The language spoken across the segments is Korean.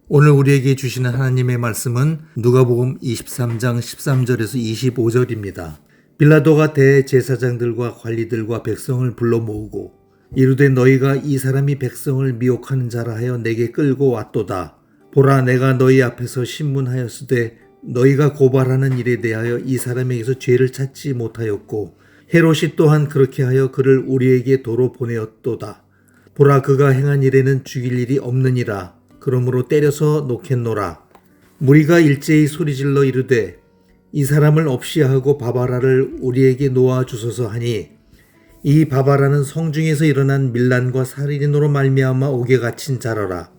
오늘 우리에게 주시는 하나님의 말씀은 누가복음 23장 13절에서 25절입니다. 빌라도가 대제사장들과 관리들과 백성을 불러 모으고 이르되 너희가 이 사람이 백성을 미혹하는 자라 하여 내게 끌고 왔도다. 보라, 내가 너희 앞에서 신문하였으되 너희가 고발하는 일에 대하여 이 사람에게서 죄를 찾지 못하였고 헤롯이 또한 그렇게 하여 그를 우리에게 도로 보내었도다. 보라, 그가 행한 일에는 죽일 일이 없느니라. 그러므로 때려서 놓겠노라. 무리가 일제히 소리질러 이르되 이 사람을 없이 하고 바바라를 우리에게 놓아 주소서 하니, 이 바바라는 성중에서 일어난 밀란과 살인으로 말미암아 옥에 갇힌 자라라.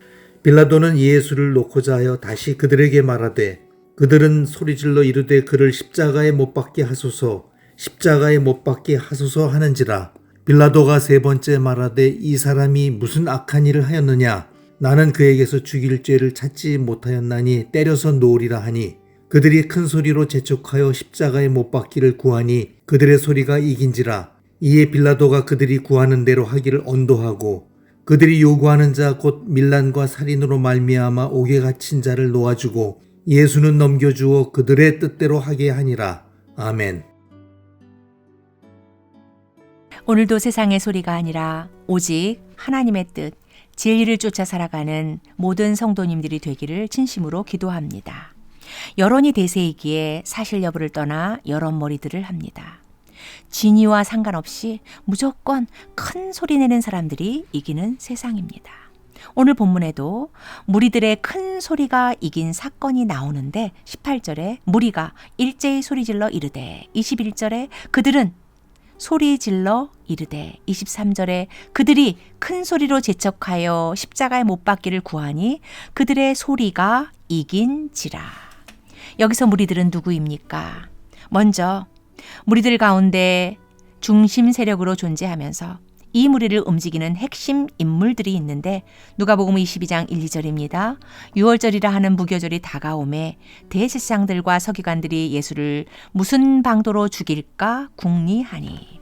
빌라도는 예수를 놓고자 하여 다시 그들에게 말하되 그들은 소리질러 이르되 그를 십자가에 못 박게 하소서, 십자가에 못 박게 하소서 하는지라. 빌라도가 세 번째 말하되 이 사람이 무슨 악한 일을 하였느냐? 나는 그에게서 죽일 죄를 찾지 못하였나니 때려서 놓으리라 하니, 그들이 큰 소리로 재촉하여 십자가에 못 박기를 구하니 그들의 소리가 이긴지라. 이에 빌라도가 그들이 구하는 대로 하기를 언도하고 그들이 요구하는 자 곧 밀란과 살인으로 말미암아 옥에 갇힌 자를 놓아주고 예수는 넘겨주어 그들의 뜻대로 하게 하니라. 아멘. 오늘도 세상의 소리가 아니라 오직 하나님의 뜻, 진리를 쫓아 살아가는 모든 성도님들이 되기를 진심으로 기도합니다. 여론이 대세이기에 사실 여부를 떠나 여론몰이들을 합니다. 진위와 상관없이 무조건 큰 소리 내는 사람들이 이기는 세상입니다. 오늘 본문에도 무리들의 큰 소리가 이긴 사건이 나오는데 18절에 무리가 일제히 소리질러 이르되, 21절에 그들은 소리질러 이르되, 23절에 그들이 큰 소리로 재촉하여 십자가에 못 박기를 구하니 그들의 소리가 이긴지라. 여기서 무리들은 누구입니까? 먼저 무리들 가운데 중심 세력으로 존재하면서 이 무리를 움직이는 핵심 인물들이 있는데 누가복음 22장 1, 2절입니다. 유월절이라 하는 무교절이 다가오매 대제사장들과 서기관들이 예수를 무슨 방도로 죽일까 궁리하니,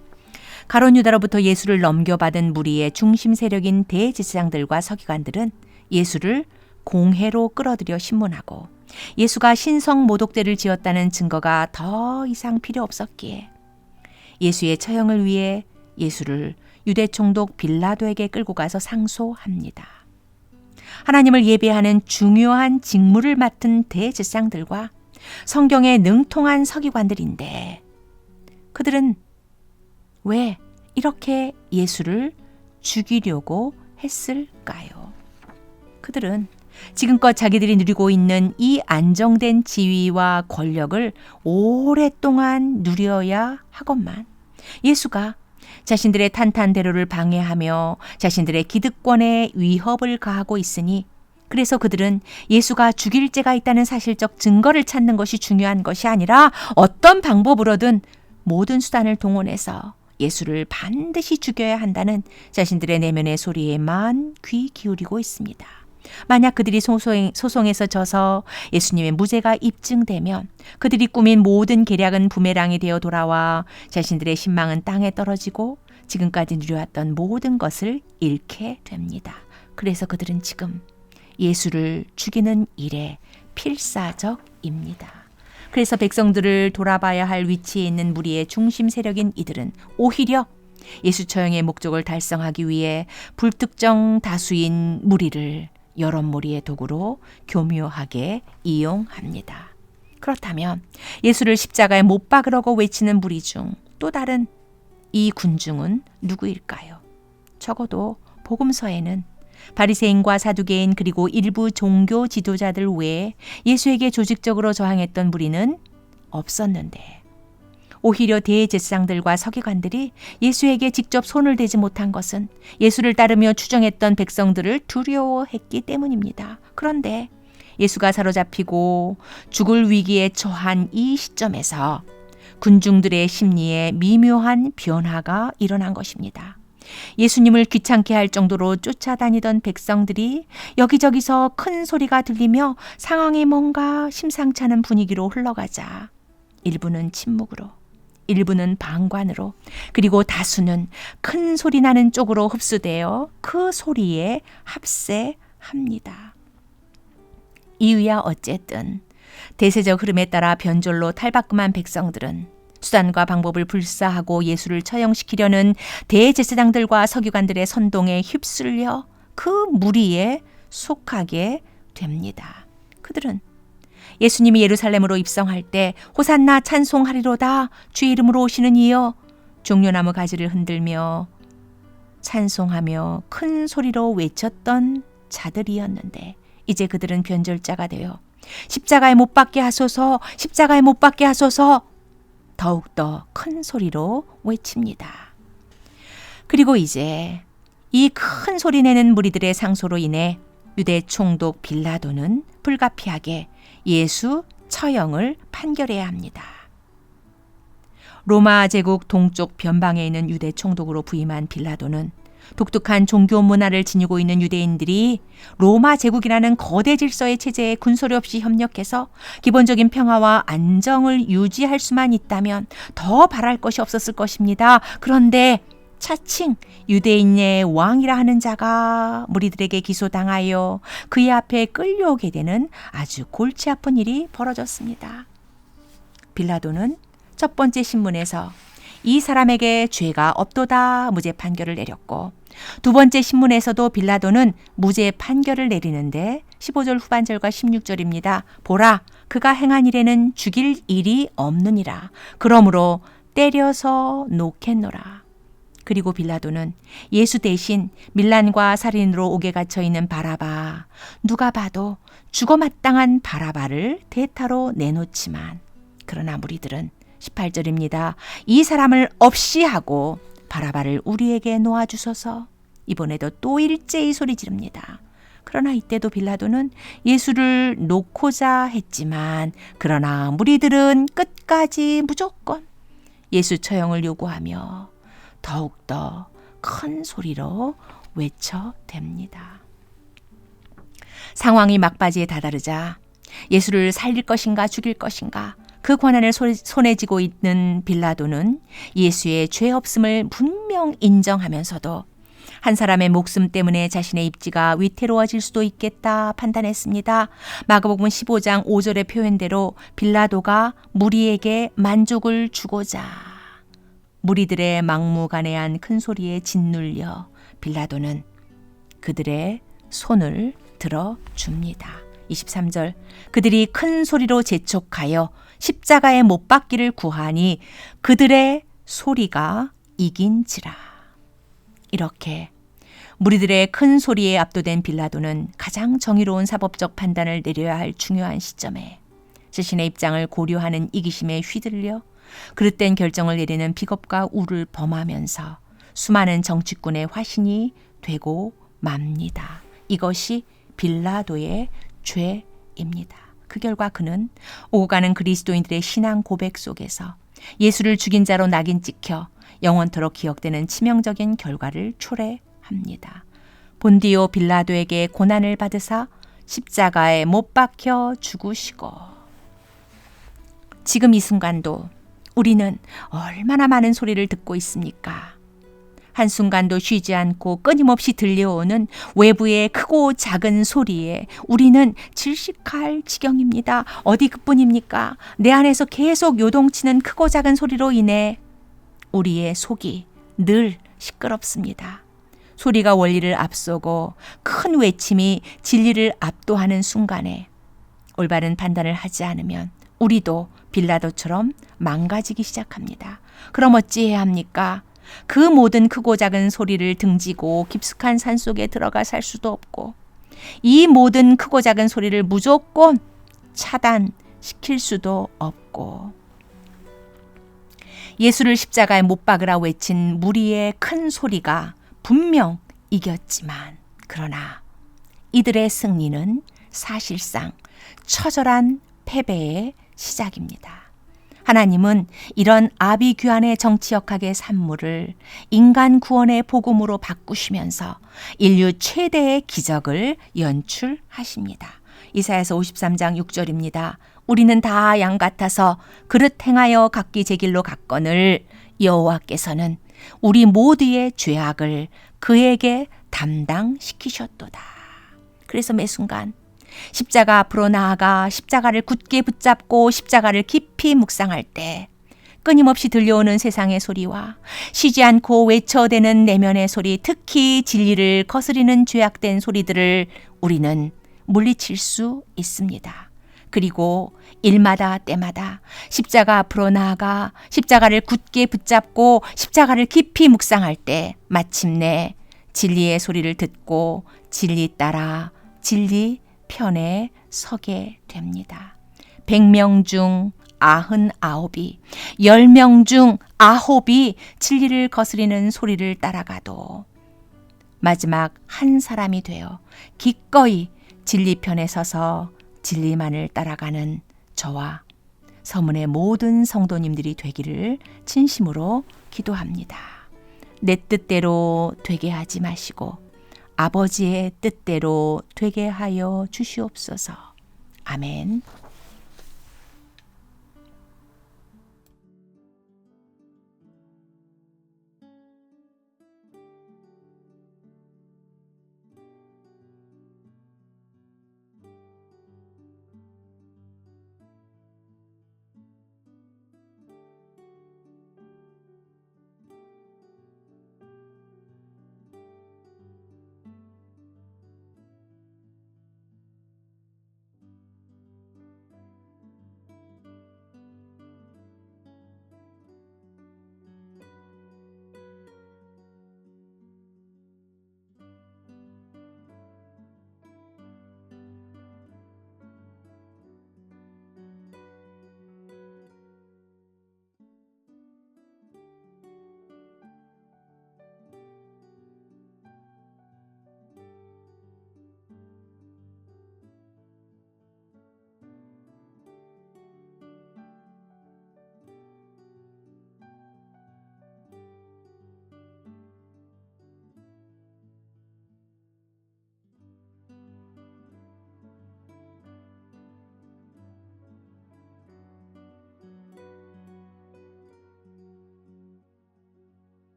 가룟 유다로부터 예수를 넘겨받은 무리의 중심 세력인 대제사장들과 서기관들은 예수를 공회로 끌어들여 신문하고 예수가 신성 모독죄를 지었다는 증거가 더 이상 필요 없었기에 예수의 처형을 위해 예수를 유대 총독 빌라도에게 끌고 가서 상소합니다. 하나님을 예배하는 중요한 직무를 맡은 대제사장들과 성경에 능통한 서기관들인데 그들은 왜 이렇게 예수를 죽이려고 했을까요? 그들은 지금껏 자기들이 누리고 있는 이 안정된 지위와 권력을 오랫동안 누려야 하건만 예수가 자신들의 탄탄대로를 방해하며 자신들의 기득권에 위협을 가하고 있으니, 그래서 그들은 예수가 죽일 죄가 있다는 사실적 증거를 찾는 것이 중요한 것이 아니라 어떤 방법으로든 모든 수단을 동원해서 예수를 반드시 죽여야 한다는 자신들의 내면의 소리에만 귀 기울이고 있습니다. 만약 그들이 소송에서 져서 예수님의 무죄가 입증되면 그들이 꾸민 모든 계략은 부메랑이 되어 돌아와 자신들의 신망은 땅에 떨어지고 지금까지 누려왔던 모든 것을 잃게 됩니다. 그래서 그들은 지금 예수를 죽이는 일에 필사적입니다. 그래서 백성들을 돌아봐야 할 위치에 있는 무리의 중심 세력인 이들은 오히려 예수 처형의 목적을 달성하기 위해 불특정 다수인 무리를 여론몰이의 도구로 교묘하게 이용합니다. 그렇다면 예수를 십자가에 못 박으라고 외치는 무리 중 또 다른 이 군중은 누구일까요? 적어도 복음서에는 바리새인과 사두개인 그리고 일부 종교 지도자들 외에 예수에게 조직적으로 저항했던 무리는 없었는데, 오히려 대제사장들과 서기관들이 예수에게 직접 손을 대지 못한 것은 예수를 따르며 추종했던 백성들을 두려워했기 때문입니다. 그런데 예수가 사로잡히고 죽을 위기에 처한 이 시점에서 군중들의 심리에 미묘한 변화가 일어난 것입니다. 예수님을 귀찮게 할 정도로 쫓아다니던 백성들이 여기저기서 큰 소리가 들리며 상황이 뭔가 심상치 않은 분위기로 흘러가자 일부는 침묵으로, 일부는 방관으로, 그리고 다수는 큰 소리 나는 쪽으로 흡수되어 그 소리에 합세합니다. 이유야 어쨌든 대세적 흐름에 따라 변절로 탈바꿈한 백성들은 수단과 방법을 불사하고 예수를 처형시키려는 대제사장들과 서기관들의 선동에 휩쓸려 그 무리에 속하게 됩니다. 그들은 예수님이 예루살렘으로 입성할 때 호산나 찬송하리로다 주의 이름으로 오시는 이여 종려나무 가지를 흔들며 찬송하며 큰 소리로 외쳤던 자들이었는데 이제 그들은 변절자가 되어 십자가에 못 박게 하소서, 십자가에 못 박게 하소서 더욱더 큰 소리로 외칩니다. 그리고 이제 이 큰 소리 내는 무리들의 상소로 인해 유대 총독 빌라도는 불가피하게 예수 처형을 판결해야 합니다. 로마 제국 동쪽 변방에 있는 유대 총독으로 부임한 빌라도는 독특한 종교 문화를 지니고 있는 유대인들이 로마 제국이라는 거대 질서의 체제에 군소리 없이 협력해서 기본적인 평화와 안정을 유지할 수만 있다면 더 바랄 것이 없었을 것입니다. 그런데 차칭 유대인의 왕이라 하는 자가 무리들에게 기소당하여 그의 앞에 끌려오게 되는 아주 골치 아픈 일이 벌어졌습니다. 빌라도는 첫 번째 신문에서 이 사람에게 죄가 없도다 무죄 판결을 내렸고 두 번째 신문에서도 빌라도는 무죄 판결을 내리는데 15절 후반절과 16절입니다. 보라 그가 행한 일에는 죽일 일이 없느니라. 그러므로 때려서 놓겠노라. 그리고 빌라도는 예수 대신 밀란과 살인으로 옥에 갇혀있는 바라바 누가 봐도 죽어마땅한 바라바를 대타로 내놓지만 그러나 무리들은 18절입니다. 이 사람을 없이 하고 바라바를 우리에게 놓아주소서. 이번에도 또 일제히 소리 지릅니다. 그러나 이때도 빌라도는 예수를 놓고자 했지만 그러나 무리들은 끝까지 무조건 예수 처형을 요구하며 더욱더 큰 소리로 외쳐댑니다. 상황이 막바지에 다다르자 예수를 살릴 것인가 죽일 것인가 그 권한을 손에 쥐고 있는 빌라도는 예수의 죄 없음을 분명 인정하면서도 한 사람의 목숨 때문에 자신의 입지가 위태로워질 수도 있겠다 판단했습니다. 마가복음 15장 5절의 표현대로 빌라도가 무리에게 만족을 주고자 무리들의 막무가내한 큰 소리에 짓눌려 빌라도는 그들의 손을 들어줍니다. 23절 그들이 큰 소리로 재촉하여 십자가에 못 박기를 구하니 그들의 소리가 이긴지라. 이렇게 무리들의 큰 소리에 압도된 빌라도는 가장 정의로운 사법적 판단을 내려야 할 중요한 시점에 자신의 입장을 고려하는 이기심에 휘둘려 그릇된 결정을 내리는 비겁과 우를 범하면서 수많은 정치꾼의 화신이 되고 맙니다. 이것이 빌라도의 죄입니다. 그 결과 그는 오고 가는 그리스도인들의 신앙 고백 속에서 예수를 죽인 자로 낙인 찍혀 영원토록 기억되는 치명적인 결과를 초래합니다. 본디오 빌라도에게 고난을 받으사 십자가에 못 박혀 죽으시고 지금 이 순간도 우리는 얼마나 많은 소리를 듣고 있습니까? 한순간도 쉬지 않고 끊임없이 들려오는 외부의 크고 작은 소리에 우리는 질식할 지경입니다. 어디 그뿐입니까? 내 안에서 계속 요동치는 크고 작은 소리로 인해 우리의 속이 늘 시끄럽습니다. 소리가 원리를 앞서고 큰 외침이 진리를 압도하는 순간에 올바른 판단을 하지 않으면 우리도 빌라도처럼 망가지기 시작합니다. 그럼 어찌해야 합니까? 그 모든 크고 작은 소리를 등지고 깊숙한 산속에 들어가 살 수도 없고 이 모든 크고 작은 소리를 무조건 차단시킬 수도 없고 예수를 십자가에 못 박으라 외친 무리의 큰 소리가 분명 이겼지만 그러나 이들의 승리는 사실상 처절한 패배의 시작입니다. 하나님은 이런 아비규환의 정치역학의 산물을 인간 구원의 복음으로 바꾸시면서 인류 최대의 기적을 연출하십니다. 이사야서 53장 6절입니다. 우리는 다 양 같아서 그릇 행하여 각기 제 길로 갔거늘 여호와께서는 우리 모두의 죄악을 그에게 담당시키셨도다. 그래서 매 순간 십자가 앞으로 나아가 십자가를 굳게 붙잡고 십자가를 깊이 묵상할 때 끊임없이 들려오는 세상의 소리와 쉬지 않고 외쳐대는 내면의 소리, 특히 진리를 거스리는 죄악된 소리들을 우리는 물리칠 수 있습니다. 그리고 일마다 때마다 십자가 앞으로 나아가 십자가를 굳게 붙잡고 십자가를 깊이 묵상할 때 마침내 진리의 소리를 듣고 진리 따라 진리 편에 서게 됩니다. 100명 중 99이, 10명 중 9이 진리를 거스리는 소리를 따라가도 마지막 한 사람이 되어 기꺼이 진리 편에 서서 진리만을 따라가는 저와 서문의 모든 성도님들이 되기를 진심으로 기도합니다. 내 뜻대로 되게 하지 마시고 아버지의 뜻대로 되게 하여 주시옵소서. 아멘.